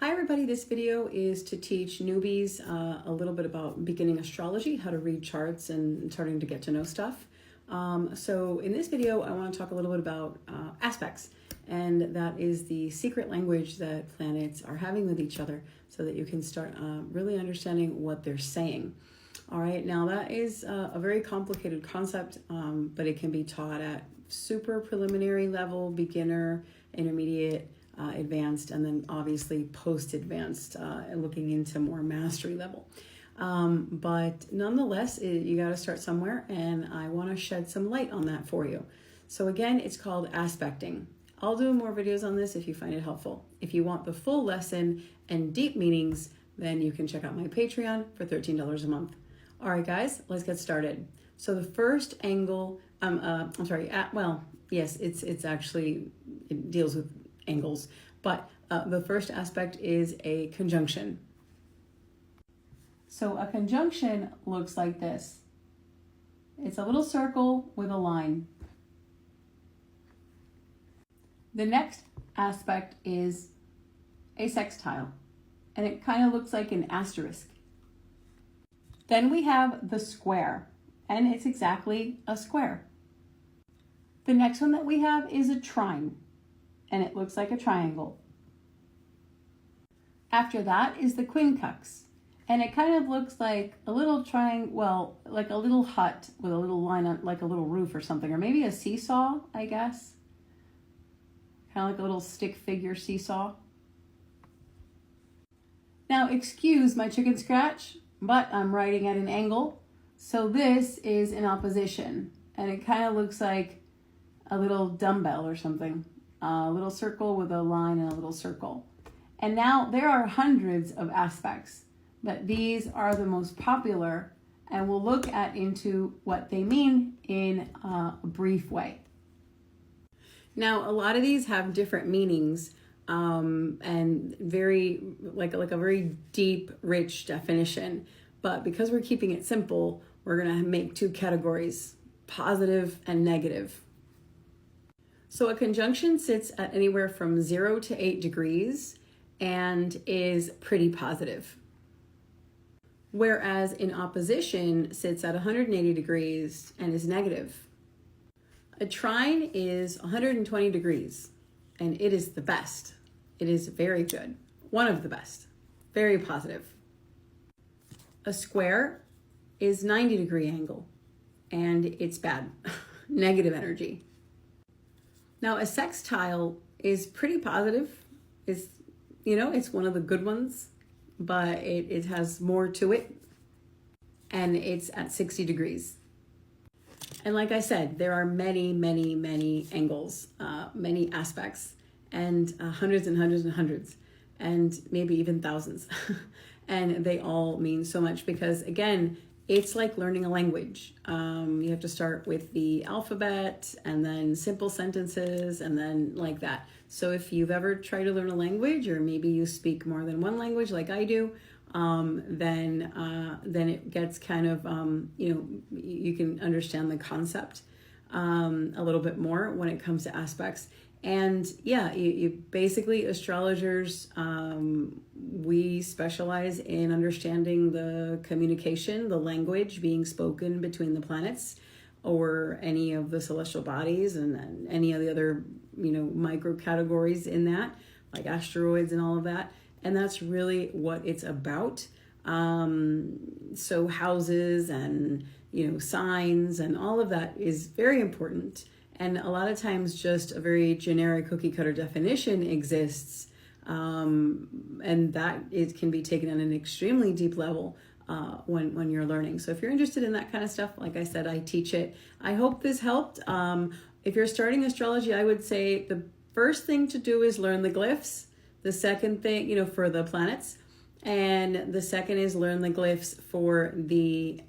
Hi everybody, this video is to teach newbies a little bit about beginning astrology, how to read charts and starting to get to know stuff. So in this video, I want to talk a little bit about aspects, and that is the secret language that planets are having with each other so that you can start really understanding what they're saying. All right, now that is a very complicated concept, but it can be taught at super preliminary level, beginner, intermediate, advanced, and then obviously post-advanced, looking into more mastery level. But nonetheless, you got to start somewhere, and I want to shed some light on that for you. So again, it's called aspecting. I'll do more videos on this if you find it helpful. If you want the full lesson and deep meanings, then you can check out my Patreon for $13 a month. All right, guys, let's get started. So the first angle, it's actually, it deals with angles, but the first aspect is a conjunction. So a conjunction looks like this. It's a little circle with a line. The next aspect is a sextile, and it kind of looks like an asterisk. Then we have the square, and it's exactly a square. The next one that we have is a trine, and it looks like a triangle. After that is the quincunx, and it kind of looks like a little triangle, like a little hut with a little line on, like a little roof or something, or maybe a seesaw, I guess. Kind of like a little stick figure seesaw. Now, excuse my chicken scratch, but I'm writing at an angle. So this is in opposition, and it kind of looks like a little dumbbell or something. A little circle with a line and a little circle. And now there are hundreds of aspects, but these are the most popular, and we'll look into what they mean in a brief way. Now, a lot of these have different meanings and very like a very deep, rich definition. But because we're keeping it simple, we're going to make two categories, positive and negative. So a conjunction sits at anywhere from 0 to 8 degrees and is pretty positive. Whereas in opposition sits at 180 degrees and is negative. A trine is 120 degrees, and it is the best. It is very good. One of the best. Very positive. A square is 90-degree angle, and it's bad. Negative energy. Now, a sextile is pretty positive. It's one of the good ones, but it has more to it, and it's at 60 degrees. And like I said, there are many, many, many angles, many aspects, and hundreds and hundreds and hundreds, and maybe even thousands. And they all mean so much because, again, it's like learning a language. You have to start with the alphabet and then simple sentences and then like that. So if you've ever tried to learn a language, or maybe you speak more than one language like I do, then it gets kind of, you can understand the concept a little bit more when it comes to aspects. And yeah, you basically, astrologers, we specialize in understanding the communication, the language being spoken between the planets or any of the celestial bodies and any of the other, micro categories in that, like asteroids and all of that. And that's really what it's about. So houses and, signs and all of that is very important. And a lot of times just a very generic cookie cutter definition exists. And that can be taken at an extremely deep level when you're learning. So if you're interested in that kind of stuff, like I said, I teach it. I hope this helped. If you're starting astrology, I would say the first thing to do is learn the glyphs. The second thing, for the planets. And the second is learn the glyphs for the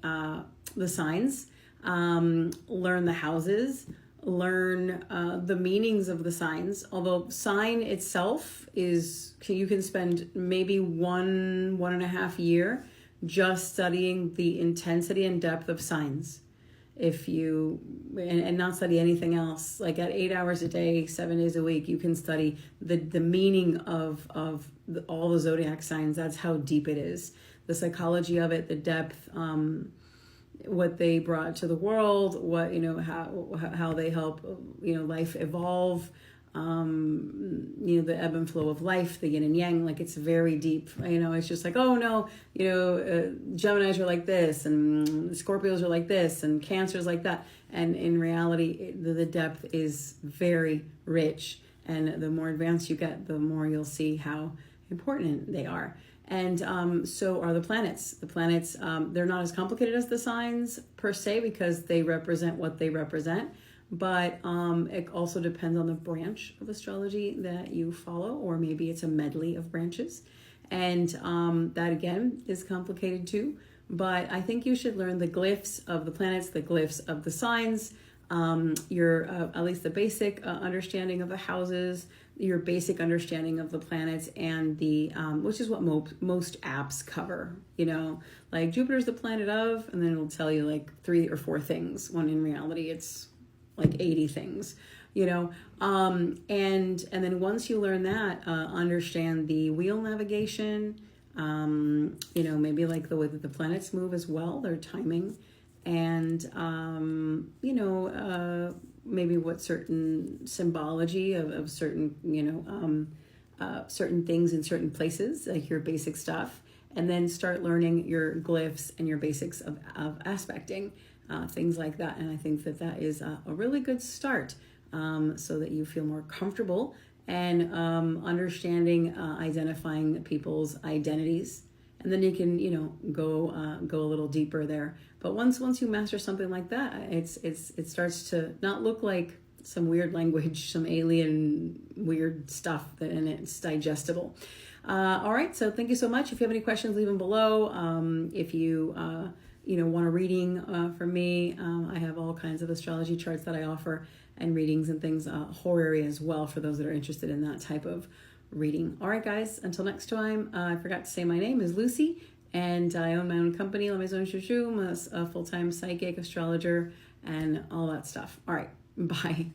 signs. Learn the houses. Learn the meanings of the signs. Although sign itself you can spend maybe 1.5 years just studying the intensity and depth of signs. if you and not study anything else, like at 8 hours a day, 7 days a week, you can study the meaning of all the zodiac signs. That's how deep it is. The psychology of it, the depth, what they brought to the world, what, how they help, life evolve, the ebb and flow of life, the yin and yang. Like, it's very deep. It's just like, oh no, Geminis are like this, and Scorpios are like this, and Cancers like that. And in reality, the depth is very rich. And the more advanced you get, the more you'll see how important they are. And so are the planets. The planets, they're not as complicated as the signs per se, because they represent what they represent. But it also depends on the branch of astrology that you follow, or maybe it's a medley of branches. And that, again, is complicated too. But I think you should learn the glyphs of the planets, the glyphs of the signs, your at least the basic understanding of the houses, your basic understanding of the planets, and the which is what most apps cover. Like Jupiter's the planet of, and then it'll tell you like 3 or 4 things, when in reality it's like 80 things. And then once you learn that, understand the wheel navigation, maybe like the way that the planets move as well, their timing, and maybe what certain symbology of certain certain things in certain places, like your basic stuff. And then start learning your glyphs and your basics of aspecting, things like that. And I think that is a really good start, so that you feel more comfortable and understanding, identifying people's identities. And then you can, go a little deeper there. But once you master something like that, it starts to not look like some weird language, some alien weird stuff, and it's digestible. All right, so thank you so much. If you have any questions, leave them below. If you want a reading from me, I have all kinds of astrology charts that I offer, and readings and things, horary as well, for those that are interested in that type of reading. All right, guys, until next time. I forgot to say my name is Lucy, and I own my own company, Maison, Juju. I'm a full-time psychic, astrologer, and all that stuff. All right, bye.